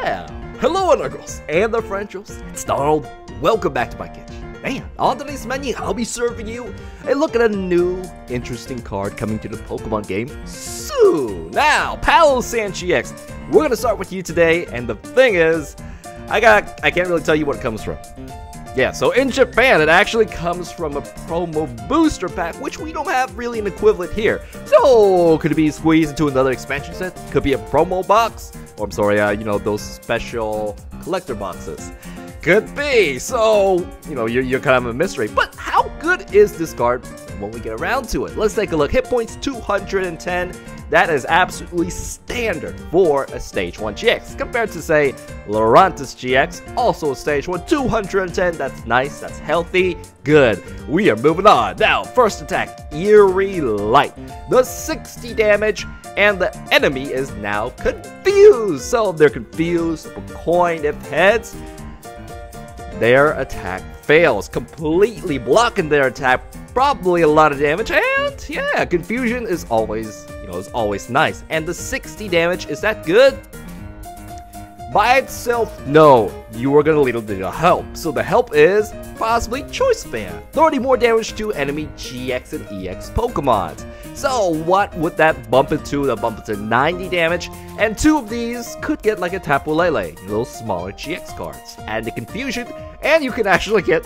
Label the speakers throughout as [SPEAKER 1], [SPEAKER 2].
[SPEAKER 1] Yeah! Hello Integrals and the Frenchals, it's Donald. Welcome back to my kitchen. Man, on today's menu, I'll be serving you a look at a new, interesting card coming to the Pokemon game soon. Now, Palossand-GX, we're gonna start with you today, and the thing is, I can't really tell you what it comes from. Yeah, so in Japan, it actually comes from a promo booster pack, which we don't have really an equivalent here. So, could it be squeezed into another expansion set? Could be a promo box? Or, I'm sorry, you know, those special collector boxes. Could be. So, you know, you're kind of a mystery. But how good is this card when we get around to it? Let's take a look. Hit points 210. That is absolutely standard for a Stage 1 GX. Compared to, say, Latios-GX, also a Stage 1, 210. That's nice, that's healthy, good. We are moving on. Now, first attack, Eerie Light. The 60 damage, and the enemy is now confused. So if they're confused, a coin if heads, their attack fails, completely blocking their attack. Probably a lot of damage, and yeah, confusion is always, is always nice. And the 60 damage, is that good? By itself, no. You are gonna need a little help. So the help is possibly Choice Band. 30 more damage to enemy GX and EX Pokemon. So what would that bump into? That bump into 90 damage, and two of these could get like a Tapu Lele, little smaller GX cards. Add the confusion, and you can actually get,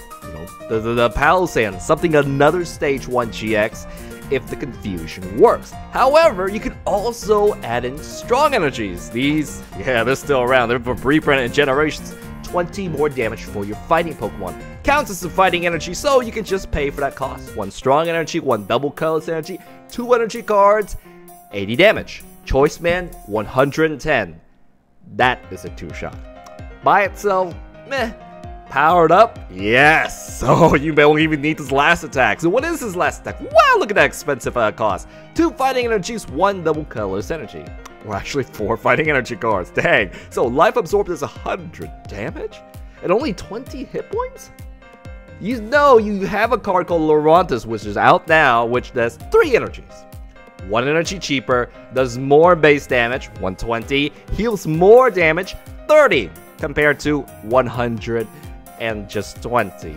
[SPEAKER 1] the Palossand, something another Stage 1 GX if the confusion works. However, you can also add in strong energies. These, yeah, they're still around. They're for reprint and generations. 20 more damage for your fighting Pokemon. Counts as a fighting energy, so you can just pay for that cost. One strong energy, one double colorless energy, 2 energy cards, 80 damage. Choice Man, 110. That is a 2-shot. By itself, meh. Powered up? Yes! So you don't even need this last attack. So what is this last attack? Wow, look at that expensive cost. 2 fighting energies, 1 double colorless energy. Or actually 4 fighting energy cards. Dang. So life absorbed is 100 damage? And only 20 hit points? You know you have a card called Latios, which is out now, which does 3 energies. 1 energy cheaper, does more base damage, 120, heals more damage, 30, compared to 100 and just 20.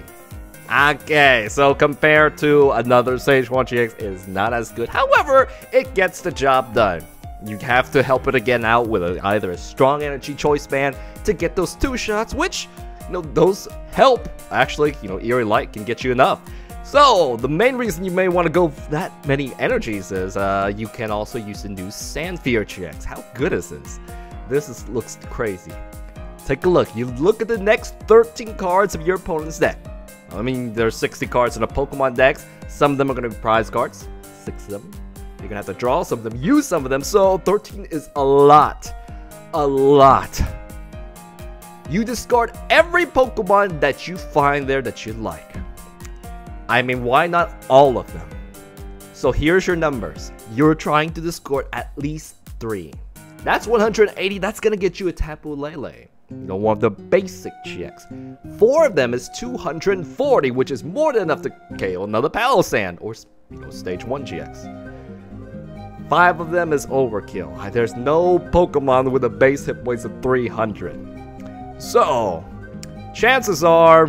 [SPEAKER 1] Okay, so compared to another Stage 1 GX is not as good. However, it gets the job done. You have to help it again out with either a strong energy Choice Band to get those 2 shots, which, those help. Actually, Eerie Light can get you enough. So, the main reason you may want to go that many energies is you can also use the new Sandsphere GX. How good is this? This looks crazy. Take a look. You look at the next 13 cards of your opponent's deck. I mean, there's 60 cards in a Pokemon deck. Some of them are going to be prize cards. 6 of them. You're going to have to draw some of them, use some of them. So 13 is a lot. A lot. You discard every Pokemon that you find there that you like. I mean, why not all of them? So here's your numbers. You're trying to discard at least 3. That's 180. That's going to get you a Tapu Lele. One of the basic GX. 4 of them is 240, which is more than enough to KO another Palossand, or Stage 1 GX. 5 of them is overkill. There's no Pokemon with a base hit points of 300. So, chances are,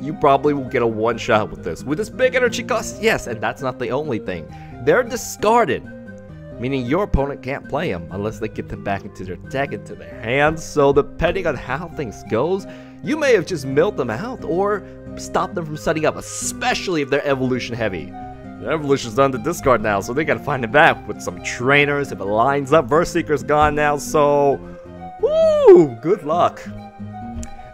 [SPEAKER 1] you probably will get a 1-shot with this. With this big energy cost, yes, and that's not the only thing. They're discarded. Meaning your opponent can't play them unless they get them back into their deck, into their hands. So depending on how things goes, you may have just milled them out or stopped them from setting up, especially if they're evolution heavy. Their evolution's done to discard now, so they gotta find it back with some trainers. If it lines up, Verseeker's gone now, so woo, good luck.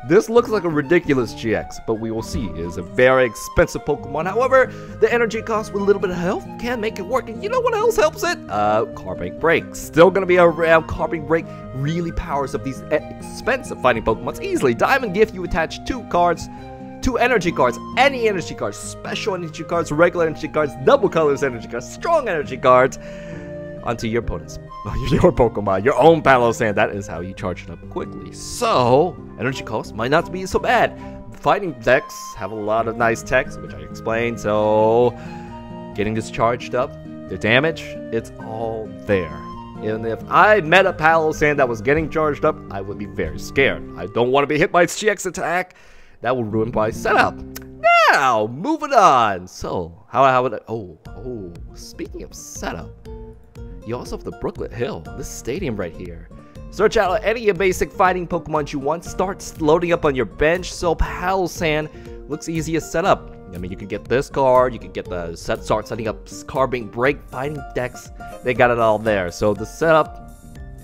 [SPEAKER 1] This looks like a ridiculous GX, but we will see. It is a very expensive Pokemon. However, the energy cost with a little bit of health can make it work. And you know what else helps it? Carbon Break. Still going to be around. Carbon Break really powers up these expensive fighting Pokemons easily. Diamond Gift, you attach 2 cards, 2 energy cards, any energy cards, special energy cards, regular energy cards, double colors energy cards, strong energy cards, onto your opponent's, your Pokemon, your own Palossand. That is how you charge it up quickly. So, energy cost might not be so bad. Fighting decks have a lot of nice techs, which I explained, so getting this charged up, the damage, it's all there. And if I met a Palossand that was getting charged up, I would be very scared. I don't want to be hit by its GX attack. That would ruin my setup. Now, moving on. So, how would I... Oh, speaking of setup, you also have the Brooklet Hill, this stadium right here. Search out any basic fighting Pokemon you want. Start loading up on your bench. So, Palossand looks easy to set up. I mean, you can get this card, you can get the start setting up Carbink Break, fighting decks. They got it all there. So the setup,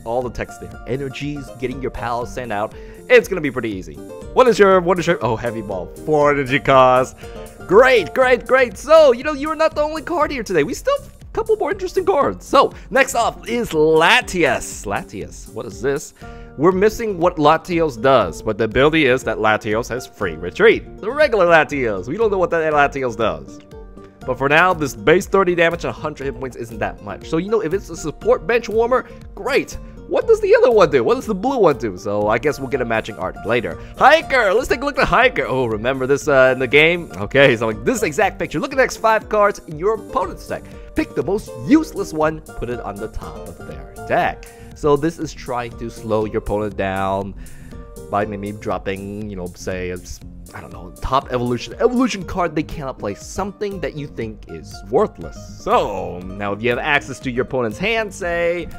[SPEAKER 1] all the text there. Energies, getting your Palossand out. It's gonna be pretty easy. What is your oh, Heavy Ball, 4 energy cost. Great. So, you know, you're not the only card here today. We still have a couple more interesting cards. So, next off is Latios. Latios, what is this? We're missing what Latios does, but the ability is that Latios has free retreat. The regular Latios. We don't know what that Latios does. But for now, this base 30 damage and 100 hit points isn't that much. So, you know, if it's a support bench warmer, great. What does the other one do? What does the blue one do? So, I guess we'll get a matching art later. Hiker! Let's take a look at Hiker. Oh, remember this in the game? Okay, so like this exact picture. Look at the next 5 cards in your opponent's deck. Pick the most useless one, put it on the top of their deck. So this is trying to slow your opponent down by maybe dropping, you know, say, I don't know, top evolution card they cannot play, something that you think is worthless. So now if you have access to your opponent's hand, say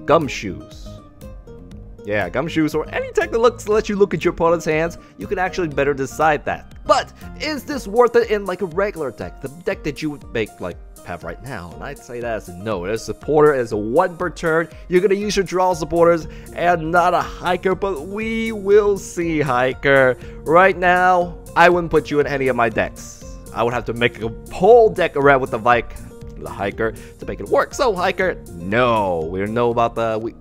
[SPEAKER 1] Gumshoes. Yeah, Gumshoes or any tech that lets you look at your opponent's hands, you can actually better decide that. But is this worth it in like a regular deck? The deck that you would make like have right now, and I'd say that as a no. As a supporter, as a 1 per turn, you're gonna use your draw supporters and not a Hiker, but we will see Hiker. Right now, I wouldn't put you in any of my decks. I would have to make a whole deck around with the Hiker to make it work. So Hiker, no. We don't know about the we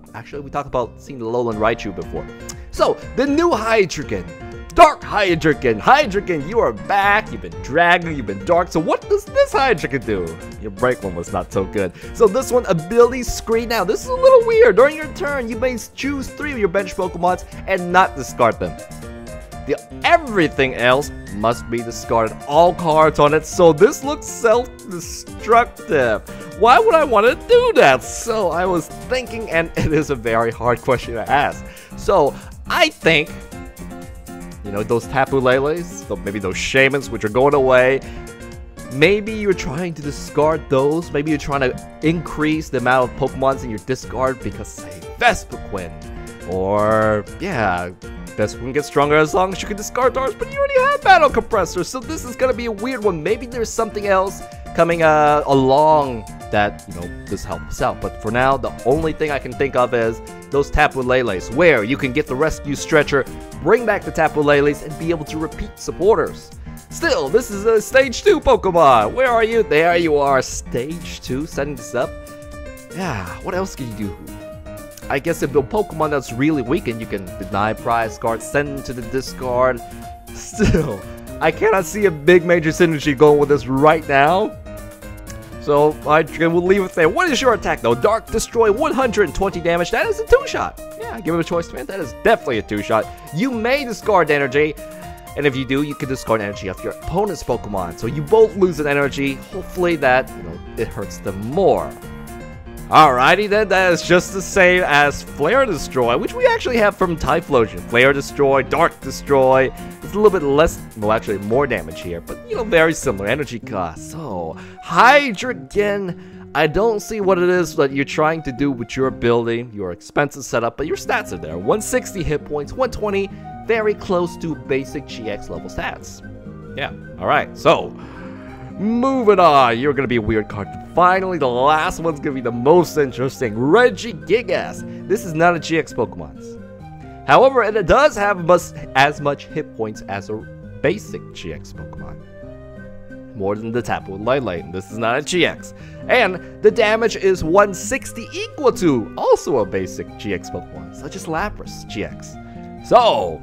[SPEAKER 1] talked about seeing the Lowland Raichu before. So the new Hydreigon. Dark Hydreigon. Hydreigon, you are back. You've been dragging, you've been dark. So what does this Hydreigon do? Your break one was not so good. So this one, ability screen. Now, this is a little weird. During your turn, you may choose 3 of your bench Pokemons and not discard them. Everything else must be discarded. All cards on it. So this looks self-destructive. Why would I want to do that? So I was thinking, and it is a very hard question to ask. So I think, you know, those Tapu Leles, maybe those Shamans, which are going away, maybe you're trying to discard those. Maybe you're trying to increase the amount of Pokemons in your discard because, say, Vespiquen. Or, yeah, Vespiquen gets stronger as long as you can discard ours, but you already have Battle Compressor. So this is going to be a weird one. Maybe there's something else coming along that, you know, this helps out. But for now, the only thing I can think of is those Tapu Leles, where you can get the Rescue Stretcher, bring back the Tapu Leles, and be able to repeat supporters. Still, this is a Stage 2 Pokemon. Where are you? There you are, Stage 2, setting this up. Yeah, what else can you do? I guess if the Pokemon that's really weakened, you can deny prize cards, send them to the discard. Still, I cannot see a big major synergy going with this right now. So I will leave it there. What is your attack though? Dark Destroy, 120 damage. That is a 2-shot. Yeah, give it a choice, man. That is definitely a 2-shot. You may discard energy, and if you do, you can discard energy off your opponent's Pokemon. So you both lose an energy. Hopefully that, you know, it hurts them more. Alrighty then, that is just the same as Flare Destroy, which we actually have from Typhlosion. Flare Destroy, Dark Destroy. It's a little bit less, well actually more damage here, but you know, very similar energy cost. So, Hydreigon, I don't see what it is that you're trying to do with your building, your expensive setup, but your stats are there. 160 hit points, 120, very close to basic GX level stats. Yeah, alright, so moving on, you're gonna be a weird card. Finally, the last one's gonna be the most interesting. Regigigas. This is not a GX Pokemon. However, it does have as much hit points as a basic GX Pokemon. More than the Tapu Lele. This is not a GX. And the damage is 160, equal to also a basic GX Pokemon, such as Lapras GX. So,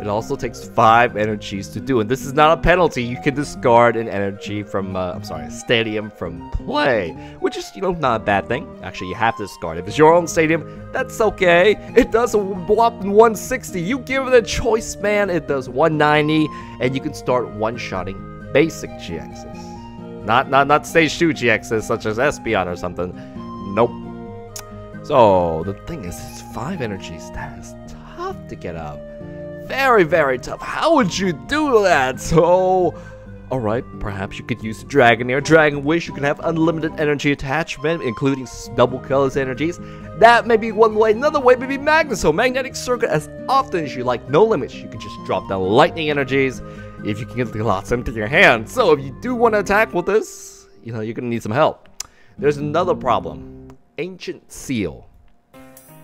[SPEAKER 1] it also takes 5 energies to do, and this is not a penalty. You can discard an energy from, a stadium from play, which is, you know, not a bad thing. Actually, you have to discard it. If it's your own stadium, that's okay. It does a whopping 160. You give it a choice, man. It does 190, and you can start one-shotting basic GXs. Not Stage 2 GXs, such as Espeon or something. Nope. So, the thing is, it's 5 energies. That is tough to get up. Very, very tough. How would you do that? So, alright, perhaps you could use Dragonair, Dragon Wish. You can have unlimited energy attachment, including double colors energies. That may be one way. Another way may be Magneto, Magnetic Circuit, as often as you like. No limits. You can just drop down lightning energies if you can get lots into your hand. So, if you do want to attack with this, you know, you're going to need some help. There's another problem. Ancient Seal.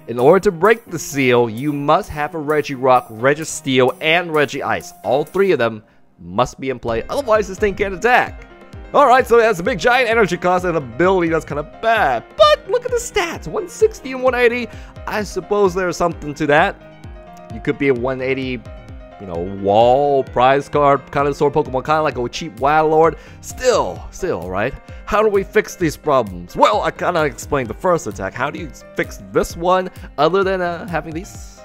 [SPEAKER 1] In order to break the seal, you must have a Regirock, Registeel, and Regice. All 3 of them must be in play, otherwise this thing can't attack. Alright, so it has a big giant energy cost and ability that's kind of bad. But look at the stats, 160 and 180. I suppose there's something to that. You could be a 180, you know, wall, prize card, connoisseur Pokemon, kind of like a cheap Wild Lord. Still, right? How do we fix these problems? Well, I kind of explained the first attack. How do you fix this one other than having these?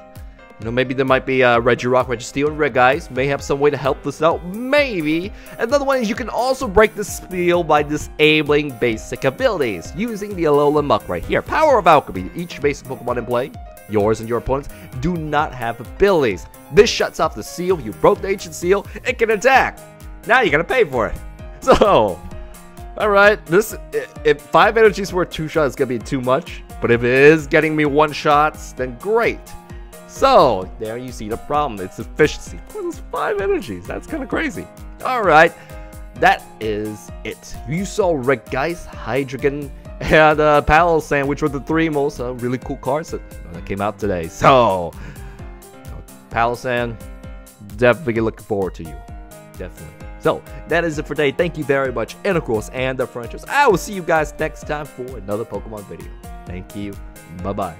[SPEAKER 1] You know, maybe there might be Regirock, Registeel, and Regigas. May have some way to help this out. Maybe. Another one is you can also break the seal by disabling basic abilities using the Alolan Muck right here. Power of Alchemy. Each basic Pokemon in play, yours and your opponents, do not have abilities. This shuts off the seal. You broke the ancient seal. It can attack. Now you gotta pay for it. So, alright, this, if 5 energies worth 2 shots is gonna be too much. But if it is getting me 1 shots, then great. So, there you see the problem. It's efficiency. Well, it's 5 energies. That's kind of crazy. Alright, that is it. You saw Regigas, Hydreigon, and Palossand, which were the 3 most really cool cards that came out today. So, Palossand, definitely looking forward to you. Definitely. So, that is it for today. Thank you very much, and of course, and the Frenchers. I will see you guys next time for another Pokemon video. Thank you. Bye-bye.